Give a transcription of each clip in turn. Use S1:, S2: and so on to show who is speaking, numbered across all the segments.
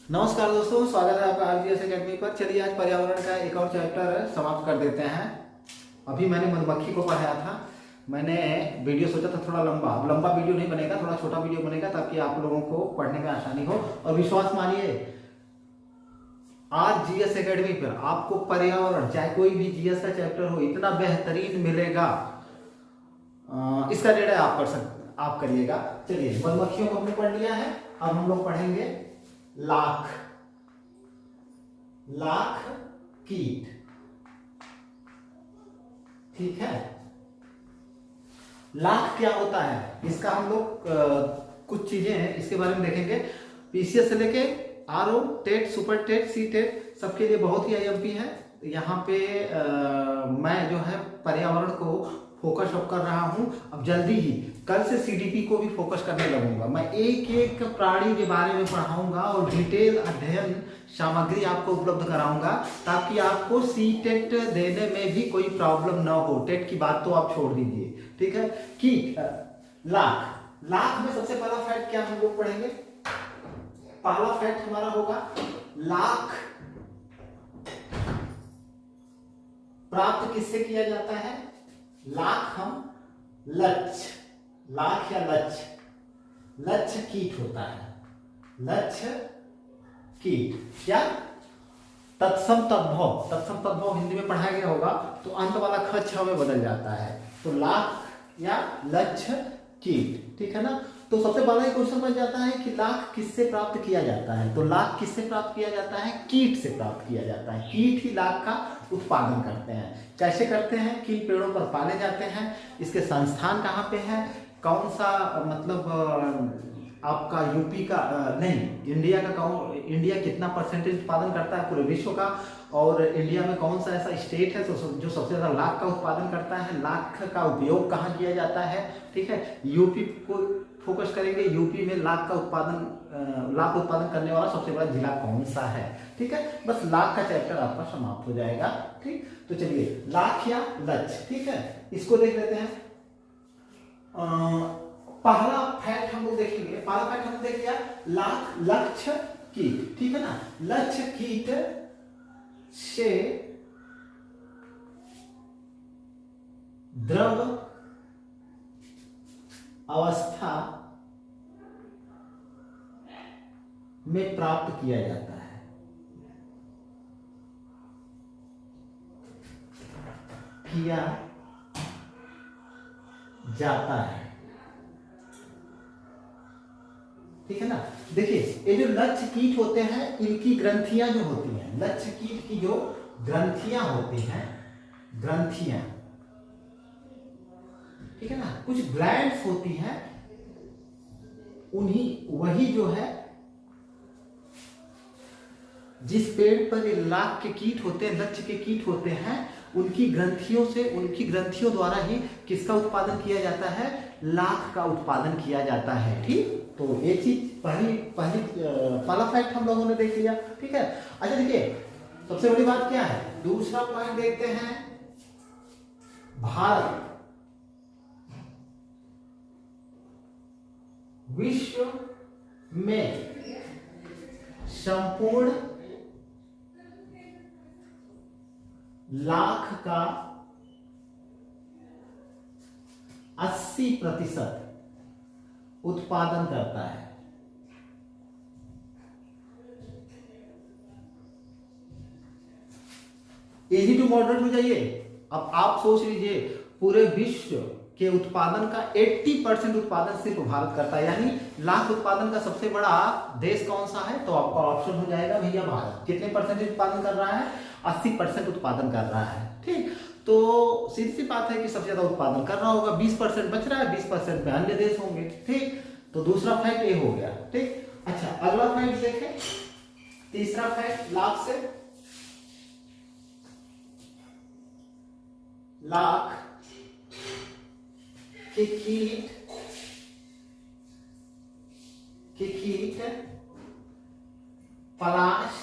S1: नमस्कार दोस्तों, स्वागत है आपका आरजीएस एकेडमी पर। चलिए आज पर्यावरण का एक और चैप्टर समाप्त कर देते हैं। अभी मैंने मधुमक्खी को पढ़ाया था। मैंने वीडियो सोचा था थोड़ा लंबा, अब लंबा वीडियो नहीं बनेगा, थोड़ा छोटा वीडियो बनेगा ताकि आप लोगों को पढ़ने में आसानी हो। और विश्वास मानिए, आज जीएस एकेडमी पर आपको पर्यावरण, चाहे कोई भी जीएस का चैप्टर हो, इतना बेहतरीन मिलेगा। इसका निर्णय आप करिएगा। चलिए, मधुमक्खियों को हमने पढ़ लिया है। अब हम लोग पढ़ेंगे लाख। लाख कीट, ठीक है। लाख क्या होता है, इसका हम लोग कुछ चीजें हैं इसके बारे में देखेंगे। पीसीएस से लेके RO, TET, super TET, C TET, सबके लिए बहुत ही आईएमपी है। यहाँ पे मैं जो है पर्यावरण को फोकस अप कर रहा हूँ। अब जल्दी ही कल से सीडीपी को भी फोकस करने लगूंगा। मैं एक एक प्राणी के बारे में पढ़ाऊंगा और डिटेल अध्ययन सामग्री आपको उपलब्ध कराऊंगा ताकि आपको सी टेट देने में भी कोई प्रॉब्लम ना हो। टेट की बात तो आप छोड़ दीजिए, ठीक है। कि लाख, लाख में सबसे पहला फैक्ट क्या हम लोग पढ़ेंगे। पहला फैक्ट हमारा होगा लाख प्राप्त किससे किया जाता है। लाख हम लक्ष्य, लाख या लक्ष्य कीट होता है। लक्ष्य कीट क्या, तत्सम तद्भव, तत्सम तद्भव हिंदी में पढ़ाया गया होगा तो अंत वाला ख छ में बदल जाता है। तो लाख या लक्ष्य कीट, ठीक है ना। तो सबसे पहला ही क्वेश्चन बन जाता है कि लाख किससे प्राप्त किया जाता है। तो लाख किससे प्राप्त किया जाता है, कीट से प्राप्त किया जाता है। कीट ही लाख का उत्पादन करते हैं। कैसे करते हैं, किन पेड़ों पर पाले जाते हैं, इसके संस्थान कहाँ पे है, कौन सा मतलब आपका यूपी का नहीं, इंडिया का इंडिया कितना परसेंटेज उत्पादन करता है पूरे विश्व का, और इंडिया में कौन सा ऐसा स्टेट है जो सबसे ज्यादा लाख का उत्पादन करता है, लाख का उपयोग कहाँ किया जाता है, ठीक है। यूपी को फोकस करेंगे, यूपी में लाख उत्पादन करने वाला सबसे बड़ा जिला कौन सा है, ठीक है। बस लाख का चैप्टर आपका समाप्त हो जाएगा, ठीक। तो चलिए, लाख या लक्ष्य, ठीक है, इसको देख लेते हैं। पहला फैक्ट हम लोग देखेंगे। पहला फैक्ट हमने देख लिया, लाख लक्ष्य कीट, ठीक है ना। लक्ष्य कीट से द्रव अवस्था में प्राप्त किया जाता है। किया जाता है, ठीक है ना। देखिए, ये जो लक्ष्य कीट होते हैं, इनकी ग्रंथियां जो होती हैं, लक्ष्य कीट की जो ग्रंथियां होती हैं, ग्रंथियां, ठीक है ना, कुछ ग्लैंड्स होती हैं, वही जो है जिस पेड़ पर ये लाख के कीट होते हैं, लक्ष्य के कीट होते हैं, उनकी ग्रंथियों द्वारा ही किसका उत्पादन किया जाता है, लाख का उत्पादन किया जाता है, ठीक। तो एक चीज पहला फैक्ट हम लोगों ने देख लिया, ठीक है। अच्छा देखिए, सबसे बड़ी बात क्या है, दूसरा पॉइंट देखते हैं। भारत विश्व में संपूर्ण लाख का 80% उत्पादन करता है। इजी टू मॉडरेट हो जाइए। अब आप सोच लीजिए, पूरे विश्व के उत्पादन का 80% उत्पादन सिर्फ भारत करता है, यानी लाख उत्पादन का सबसे बड़ा देश कौन सा है, तो आपका ऑप्शन हो जाएगा भैया भारत। कितने परसेंटेज उत्पादन कर रहा है, 80% उत्पादन कर रहा है, ठीक। तो सीधी सी बात है कि सबसे ज्यादा उत्पादन कर रहा होगा, 20% बच रहा है, 20% में अन्य देश होंगे, ठीक। तो दूसरा फैक्ट ये हो गया, ठीक। अच्छा, अगला फैक्ट देखें। तीसरा फैक्ट, लाख से लाख के कीट पलाश,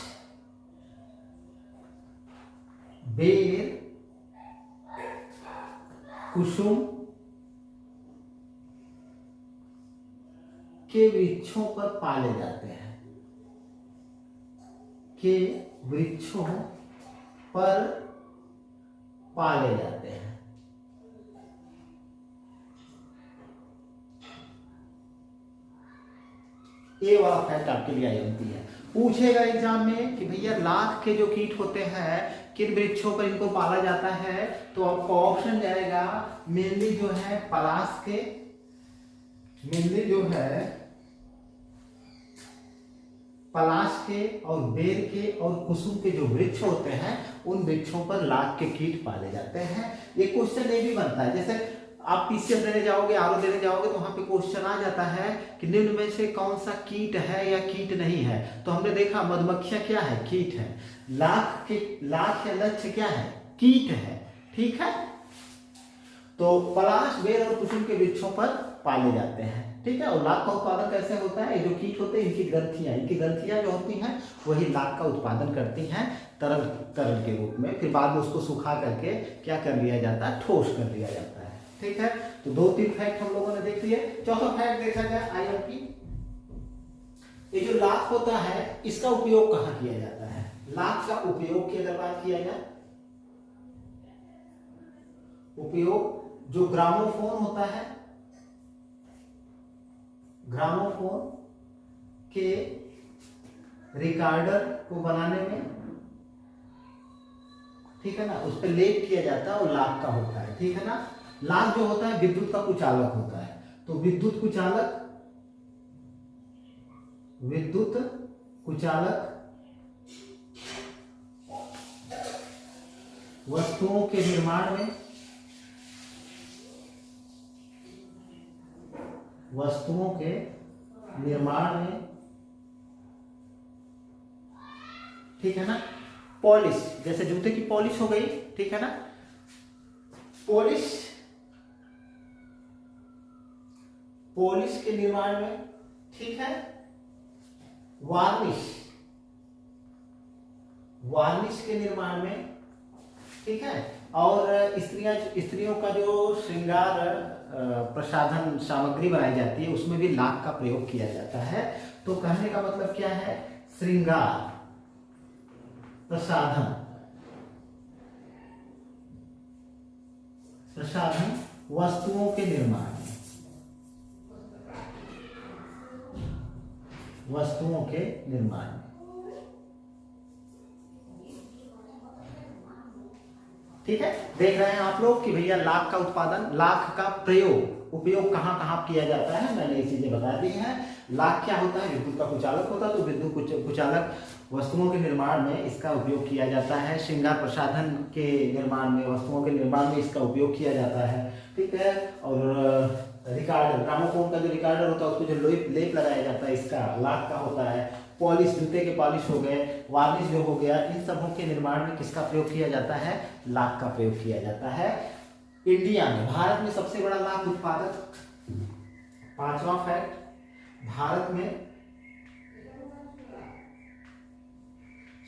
S1: बेर, कुसुम के वृक्षों पर पाले जाते हैं। के वृक्षों पर पाले जाते हैं। ये वाला फैक्ट आपके लिए आई होती है। पूछेगा एग्जाम में कि भैया लाख के जो कीट होते हैं किन वृक्षों पर इनको पाला जाता है, तो आपका ऑप्शन जाएगा मेनली जो है पलाश के, मेनली जो है पलाश के और बेर के और कुसुम के जो वृक्ष होते हैं उन वृक्षों पर लाख के कीट पाले जाते हैं। ये क्वेश्चन ये भी बनता है, जैसे आप पीसीएम देने जाओगे, आरओ देने जाओगे तो वहां पे क्वेश्चन आ जाता है कि निम्न में से कौन सा कीट है या कीट नहीं है। तो हमने देखा मधुमक्खियां क्या है, कीट है। लाख या लक्ष्य क्या है, कीट है। ठीक है, तो पलाश बेर और कुसुम के वृक्षों पर पाले जाते हैं। ठीक है, और लाख का उत्पादन कैसे होता है, जो कीट होते हैं इनकी ग्रंथियां जो होती हैं वही लाख का उत्पादन करती हैं तरल के रूप में। फिर बाद में उसको सुखा करके क्या कर लिया जाता है, ठोस कर लिया जाता है। ठीक है, तो 2-3 फैक्ट हम लोगों ने देख लिए। चौथा फैक्ट देखा जाए आईएमपी, ये जो लाख होता है इसका उपयोग कहाँ किया जाता है। लाख का उपयोग की अगर बात किया जाए, उपयोग जो ग्रामोफोन होता है, ग्रामोफोन के रिकॉर्डर को बनाने में, ठीक है ना, उस पर लेप किया जाता है और लाख का होता है। ठीक है ना, लाख जो होता है विद्युत का कुचालक होता है। तो विद्युत कुचालक वस्तुओं के निर्माण में, ठीक है ना, पॉलिश, जैसे जूते की पॉलिश हो गई, ठीक है ना, पॉलिश के निर्माण में, ठीक है, वार्निश के निर्माण में, ठीक है, और स्त्रियों का जो श्रृंगार प्रसाधन सामग्री बनाई जाती है उसमें भी लाख का प्रयोग किया जाता है। तो कहने का मतलब क्या है, श्रृंगार प्रसाधन वस्तुओं के निर्माण में, ठीक है। देख रहे हैं आप लोग कि भैया लाख का उत्पादन, लाख का उपयोग कहाँ कहाँ किया जाता है, मैंने ये चीजें बता दी हैं। लाख क्या होता है, विद्युत का कुचालक होता है, तो विद्युत कुचालक वस्तुओं के निर्माण में इसका उपयोग किया जाता है। श्रृंगार प्रसाधन के निर्माण में, वस्तुओं के निर्माण में इसका उपयोग किया जाता है। ठीक है, और रिकॉर्डर, ग्रामोफोन का जो रिकॉर्डर होता है उसको जो लेप लगाया जाता है इसका लाख का होता है। पॉलिश, जूते के पॉलिश हो गए, वार्निश जो हो गया, इन सबों के निर्माण में किसका प्रयोग किया जाता है, लाख का प्रयोग किया जाता है। इंडिया में, भारत में सबसे बड़ा लाख उत्पादक, 5वां फैक्ट, भारत में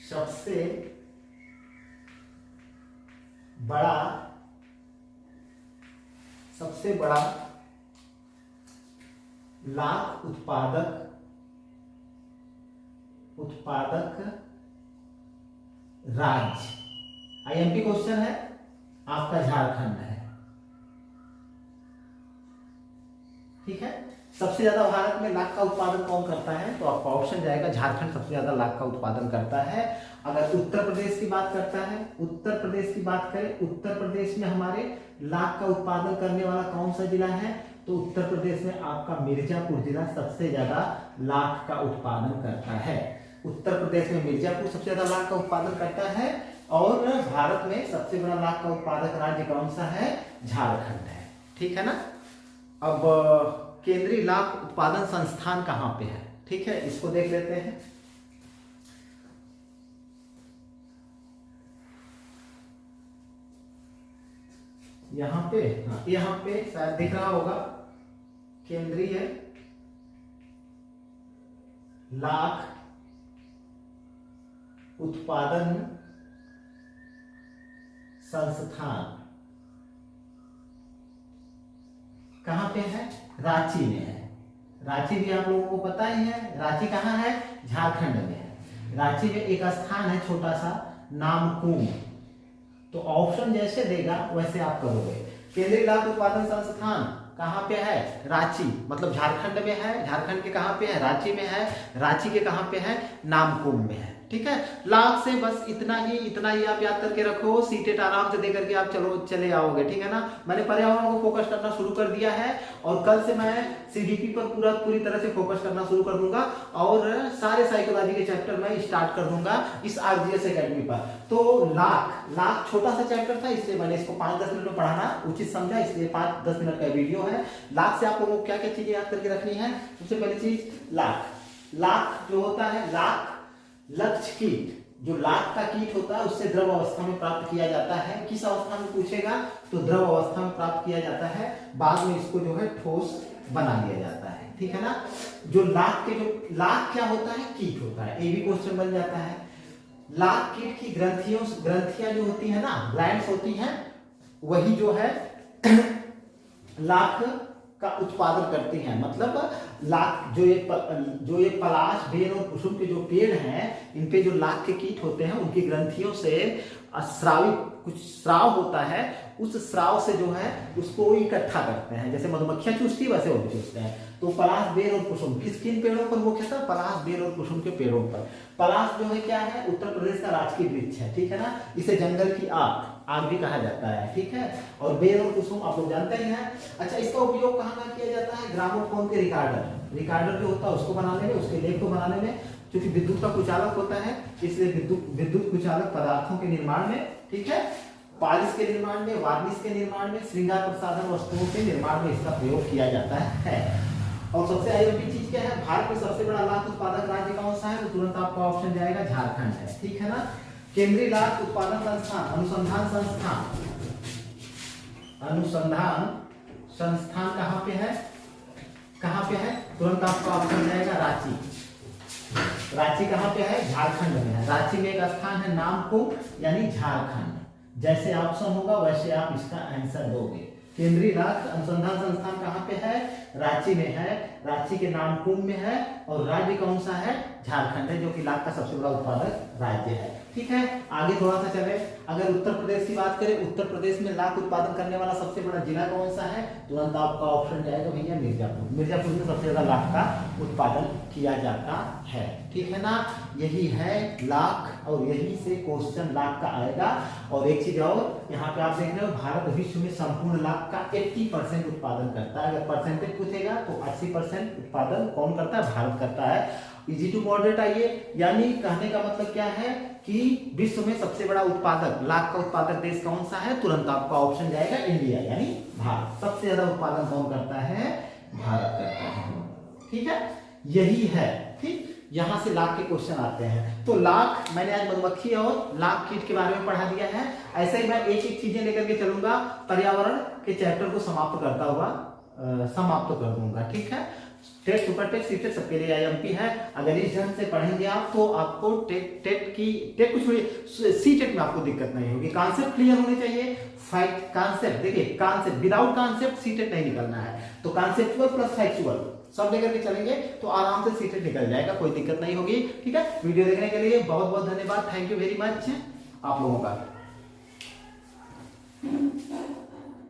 S1: सबसे बड़ा लाख उत्पादक राज्य, आईएमपी क्वेश्चन है आपका, झारखंड है। ठीक है, सबसे ज्यादा भारत में लाख का उत्पादन कौन करता है, तो आपका ऑप्शन जाएगा झारखंड सबसे ज्यादा लाख का उत्पादन करता है। अगर उत्तर प्रदेश की बात करता है, उत्तर प्रदेश की बात करें, उत्तर प्रदेश में हमारे लाख का उत्पादन करने वाला कौन सा जिला है, तो उत्तर प्रदेश में आपका मिर्जापुर जिला सबसे ज्यादा लाख का उत्पादन करता है। उत्तर प्रदेश में मिर्जापुर सबसे ज्यादा लाख का उत्पादन करता है, और भारत में सबसे बड़ा लाख का उत्पादक राज्य कौन सा है, झारखंड है। ठीक है ना। अब केंद्रीय लाख उत्पादन संस्थान कहाँ पे है, ठीक है, इसको देख लेते हैं। यहाँ पे शायद दिख रहा होगा, केंद्रीय लाख उत्पादन संस्थान कहाँ पे है, रांची में है। रांची भी आप लोगों को पता ही है, रांची कहाँ है, झारखंड में है। रांची में एक स्थान है छोटा सा नामकुम। तो ऑप्शन जैसे देगा वैसे आप करोगे। केंद्रीय लाख उत्पादन संस्थान कहाँ पे है? रांची, मतलब झारखंड में है। झारखंड के कहाँ पे है? रांची में है। रांची के कहाँ पे है? नामकुम में है। ठीक है, लाख से बस इतना ही आप याद करके रखो। सीटेट आराम से दे करके आप चले आओगे। ठीक है ना। मैंने पर्यावरण को फोकस करना शुरू कर दिया है और कल से मैं सीडीपी पर पूरी तरह से फोकस करना शुरू कर दूंगा और सारे साइकोलॉजी के चैप्टर मैं स्टार्ट कर दूंगा इस आरजीएस एकेडमी पर। तो लाख छोटा सा चैप्टर था, इसलिए मैंने इसको 5-10 मिनट में पढ़ाना उचित समझा, इसलिए 5-10 मिनट का वीडियो है। लाख से आप लोगों को क्या क्या चीजें याद करके रखनी है? सबसे पहली चीज लाख जो होता है, लाख लक्ष्य कीट, जो लाख का कीट होता है उससे द्रव अवस्था में प्राप्त किया जाता है। किस अवस्था में पूछेगा? तो द्रव अवस्था में प्राप्त किया जाता है, बाद में इसको जो है ठोस बना लिया जाता है। ठीक है ना। जो लाख क्या होता है? कीट होता है। ये भी क्वेश्चन बन जाता है। लाख कीट की ग्रंथियां जो होती है ना, ग्लैंड्स होती हैं, वही जो है लाख का उत्पादन करती हैं। मतलब लाख जो ये पलाश, बेर और कुसुम के जो पेड़ हैं, इन पे जो लाख के कीट होते हैं, उनकी ग्रंथियों से कुछ स्राव होता है। उस स्राव से जो है उसको इकट्ठा करते हैं। जैसे मधुमक्खियां चूसती है वैसे वो भी चूसते हैं। तो पलाश, बेर और कुसुम किन पेड़ों पर वो कहता है? पलाश, बेर और कुसुम के पेड़ों पर। पलाश जो है क्या है? उत्तर प्रदेश का राजकीय वृक्ष है। ठीक है ना। इसे जंगल की आग भी कहा जाता है। ठीक है। और बेर और कुसुम आप लोग जानते ही हैं। अच्छा, इसका उपयोग कहाँ किया जाता है? ग्रामोफोन के रिकॉर्डर जो होता है उसको बनाने में, उसके लेख को बनाने में। क्योंकि विद्युत का कुचालक होता है, इसलिए विद्युत कुचालक पदार्थों के निर्माण में, ठीक है, पालिश के निर्माण में, वार्निश के निर्माण में, श्रृंगार प्रसाधन वस्तुओं के निर्माण में इसका प्रयोग किया जाता है। और सबसे आईएमपी चीज क्या है? भारत में सबसे बड़ा लाख उत्पादक राज्य कौन सा है? तो तुरंत आपका ऑप्शन जाएगा झारखंड है। ठीक है ना। केंद्रीय लाख उत्पादन संस्थान, अनुसंधान संस्थान कहाँ पे है? तुरंत आपका ऑप्शन जाएगा रांची। रांची कहाँ पे है? झारखंड में है। रांची में एक स्थान है नामकुम, यानी झारखंड। जैसे ऑप्शन होगा वैसे आप इसका आंसर दोगे। केंद्रीय लाख अनुसंधान संस्थान कहाँ पे है? रांची में है। रांची के नामकुम में है और राज्य कौन सा है? झारखंड है, जो कि लाख का सबसे बड़ा उत्पादक राज्य है। ठीक है, आगे थोड़ा सा चले। अगर उत्तर प्रदेश की बात करें, उत्तर प्रदेश में लाख उत्पादन करने वाला सबसे बड़ा जिला कौन सा है? तुरंत आपका ऑप्शन जाएगा भैया मिर्जापुर। मिर्जापुर में सबसे ज्यादा लाख का उत्पादन किया जाता है। ठीक है ना। यही है लाख और यही से क्वेश्चन लाख का आएगा। और एक चीज और, यहाँ पे आप देख रहे हो भारत विश्व में संपूर्ण लाख का 80% उत्पादन करता है। अगर परसेंटेज पूछेगा तो 80% उत्पादन कौन करता है? भारत करता है। इजी टू मॉडरेट आइए, यानी कहने का मतलब क्या है कि विश्व में सबसे बड़ा उत्पादक, लाख का उत्पादक देश कौन सा है? तुरंत आपका ऑप्शन जाएगा इंडिया, यानी भारत। सबसे ज्यादा उत्पादन कौन करता है? भारत करता है। ठीक है, यही है। ठीक, यहां से लाख के क्वेश्चन आते हैं। तो लाख मैंने आज मधुमक्खी और लाख कीट के बारे में पढ़ा दिया है। ऐसे ही मैं एक चीजें लेकर के चलूंगा, पर्यावरण के चैप्टर को समाप्त कर दूंगा। ठीक है। टेट, सुपर टेट, सीटेट सबके लिए आईएमपी है। अगर इस ढंग से पढ़ेंगे आप तो आपको टेट सीटेट में आपको दिक्कत नहीं होगी। कॉन्सेप्ट क्लियर होने चाहिए। कॉन्सेप्ट देखिए, कॉन्सेप्ट विदाउट कॉन्सेप्ट सीटेट नहीं निकलना है। तो कॉन्सेप्चुअल प्लस फैक्चुअल सब लेकर के चलेंगे तो आराम से सीटेट निकल जाएगा, कोई दिक्कत नहीं होगी। ठीक है, वीडियो देखने के लिए बहुत बहुत धन्यवाद। थैंक यू वेरी मच आप लोगों का।